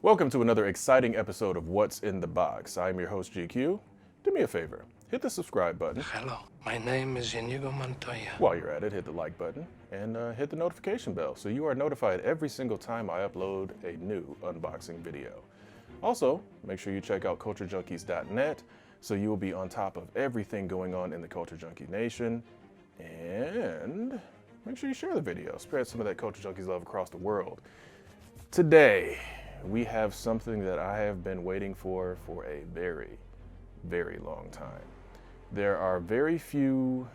Welcome to another exciting episode of What's in the Box. I'm your host, GQ. Do me a favor, hit the subscribe button. Hello, my name is Inigo Montoya. While you're at it, hit the like button and hit the notification bell so you are notified every single time I upload a new unboxing video. Also, make sure you check out culturejunkies.net so you will be on top of everything going on in the Culture Junkie Nation. And make sure you share the video, spread some of that Culture Junkies love across the world. Today, we have something that I have been waiting for a very, very long time. There are very few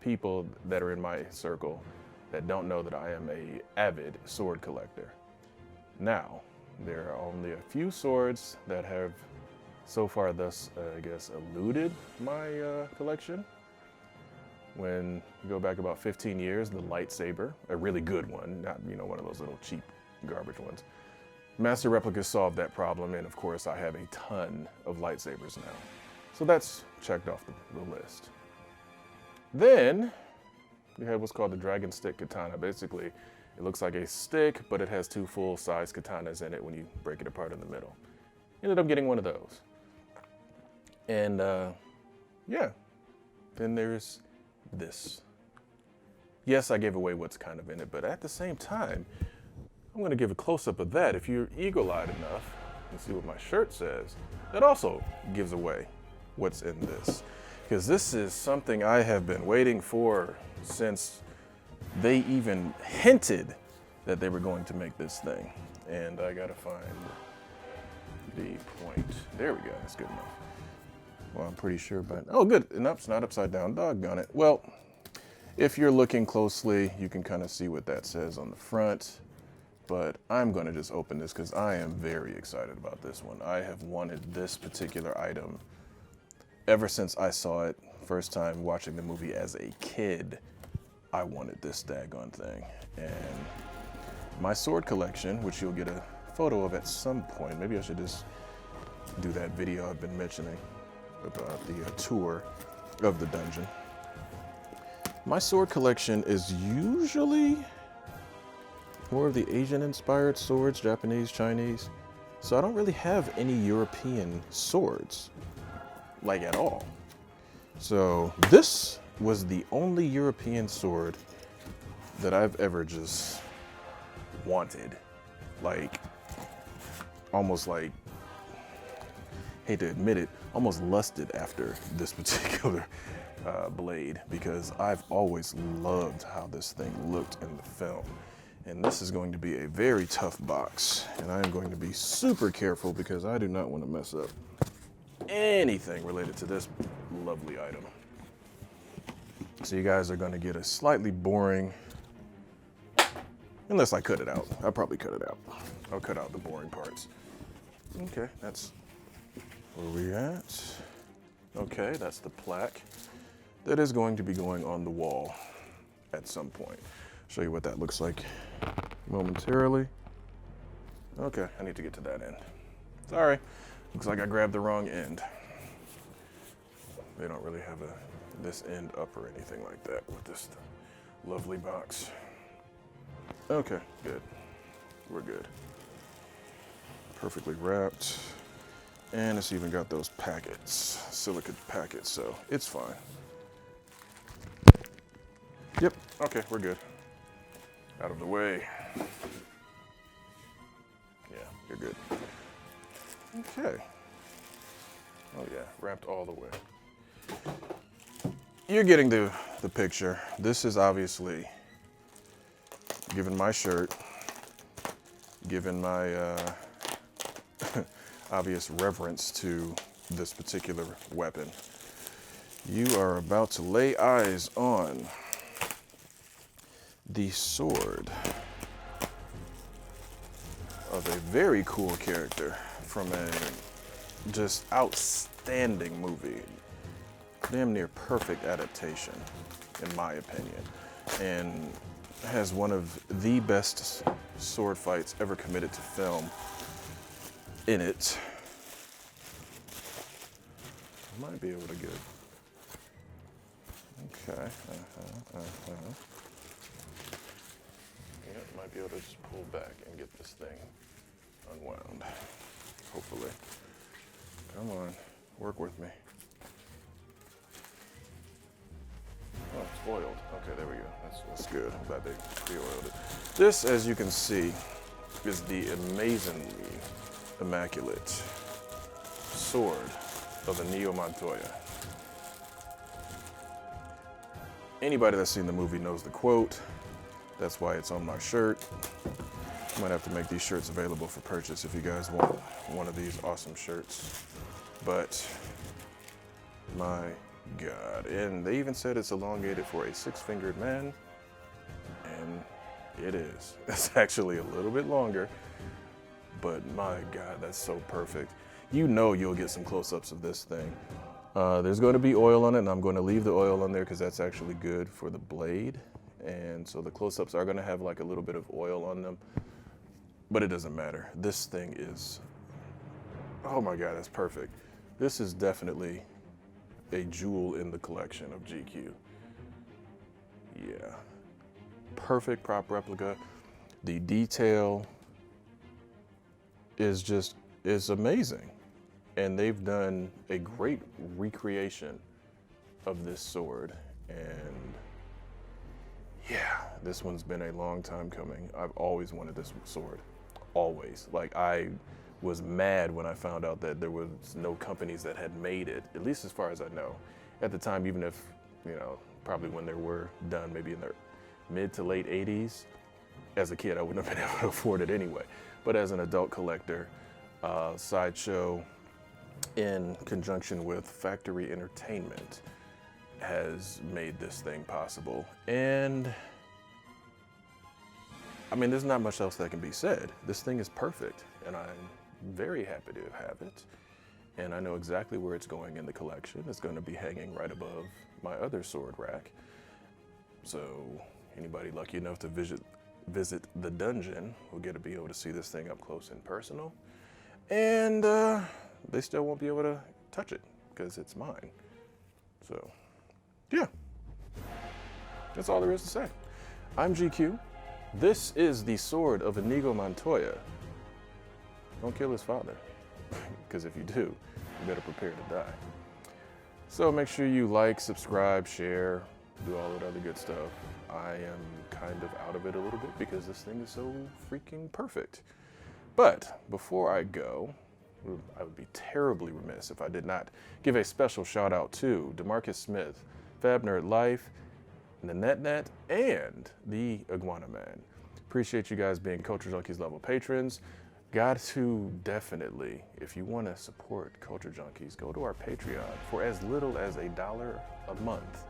people that are in my circle that don't know that I am an avid sword collector. Now, there are only a few swords that have so far thus, eluded my collection. When you go back about 15 years, the lightsaber, a really good one, not one of those little cheap garbage ones. Master Replicas solved that problem, and of course I have a ton of lightsabers now. So that's checked off the list. Then, you have what's called the Dragon Stick Katana. Basically, it looks like a stick, but it has two full-size katanas in it when you break it apart in the middle. Ended up getting one of those. And, yeah. Then there's this. Yes, I gave away what's kind of in it, but at the same time, I'm going to give a close-up of that. If you're eagle-eyed enough and see what my shirt says, that also gives away what's in this. Because this is something I have been waiting for since they even hinted that they were going to make this thing. And I got to find the point. There we go. That's good enough. Well, I'm pretty sure, but oh, good. Nope, it's not upside down. Doggone it. Well, if you're looking closely, you can kind of see what that says on the front. But I'm going to just open this because I am very excited about this one. I have wanted this particular item ever since I saw it first time watching the movie as a kid. I wanted this daggone thing. And my sword collection, which you'll get a photo of at some point, maybe I should just do that video I've been mentioning about the tour of the dungeon. My sword collection is usually more of the Asian-inspired swords, Japanese, Chinese. So I don't really have any European swords, like at all. So this was the only European sword that I've ever just wanted. Like, almost like, hate to admit it, almost lusted after this particular blade because I've always loved how this thing looked in the film. And this is going to be a very tough box, and I am going to be super careful because I do not want to mess up anything related to this lovely item. So you guys are going to get a slightly boring, unless I cut it out. I'll probably cut it out. I'll cut out the boring parts. Okay, that's where we at. Okay, that's the plaque that is going to be going on the wall at some point. Show you what that looks like momentarily. Okay, I need to get to that end. Sorry, looks like I grabbed the wrong end. They don't really have this end up or anything like that with this lovely box. Okay, good. We're good. Perfectly wrapped. And it's even got those packets, silicate packets, so it's fine. Yep, okay, we're good. Out of the way. Yeah, you're good. Okay. Oh yeah, wrapped all the way. You're getting the picture. This is obviously, given my shirt, given my obvious reverence to this particular weapon, you are about to lay eyes on the sword of a very cool character from a just outstanding movie. Damn near perfect adaptation, in my opinion. And has one of the best sword fights ever committed to film in it. I might be able to get it. Okay. Yep, might be able to just pull back and get this thing unwound. Hopefully. Come on, work with me. Oh, it's oiled. Okay, there we go. That's good. I'm glad they pre-oiled it. This, as you can see, is the amazingly immaculate sword of Inigo Montoya. Anybody that's seen the movie knows the quote. That's why it's on my shirt. I might have to make these shirts available for purchase if you guys want one of these awesome shirts. But my God, and they even said it's elongated for a 6-fingered man, and it is. It's actually a little bit longer, but my God, that's so perfect. You know you'll get some close-ups of this thing. There's going to be oil on it, and I'm going to leave the oil on there because that's actually good for the blade. And so the close-ups are going to have like a little bit of oil on them, but it doesn't matter. This thing is, oh my God, that's perfect. This is definitely a jewel in the collection of GQ. Yeah, perfect prop replica. The detail is amazing. And they've done a great recreation of this sword. And yeah, this one's been a long time coming. I've always wanted this sword, always. Like, I was mad when I found out that there was no companies that had made it, at least as far as I know. At the time, even if, you know, probably when they were done, maybe in their mid to late 80s, as a kid, I wouldn't have been able to afford it anyway. But as an adult collector, Sideshow, in conjunction with Factory Entertainment, has made this thing possible. And I mean, there's not much else that can be said. This thing is perfect, and I'm very happy to have it. And I know exactly where it's going in the collection. It's going to be hanging right above my other sword rack. So anybody lucky enough to visit the dungeon will get to be able to see this thing up close and personal. And they still won't be able to touch it because it's mine. So yeah, that's all there is to say. I'm GQ. This is the sword of Inigo Montoya. Don't kill his father, because if you do, you better prepare to die. So make sure you like, subscribe, share, do all that other good stuff. I am kind of out of it a little bit because this thing is so freaking perfect. But before I go, I would be terribly remiss if I did not give a special shout out to DeMarcus Smith, Fab Nerd Life, the NetNet, and the Iguana Man. Appreciate you guys being Culture Junkies level patrons. Got to definitely, if you want to support Culture Junkies, go to our Patreon for as little as $1 a month.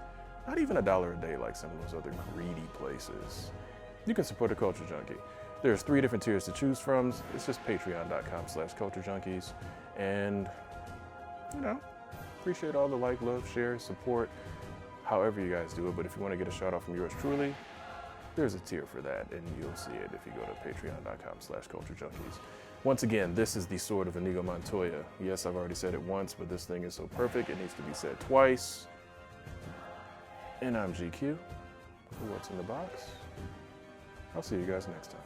Not even $1 a day like some of those other greedy places. You can support a Culture Junkie. There's 3 different tiers to choose from. It's just patreon.com/culturejunkies. And, you know, appreciate all the like, love, share, support, however you guys do it. But if you want to get a shout out from yours truly, there's a tier for that, and you'll see it if you go to patreon.com/culturejunkies. Once again, this is the sword of Inigo Montoya. Yes, I've already said it once, but this thing is so perfect, it needs to be said twice. And I'm GQ. What's in the box? I'll see you guys next time.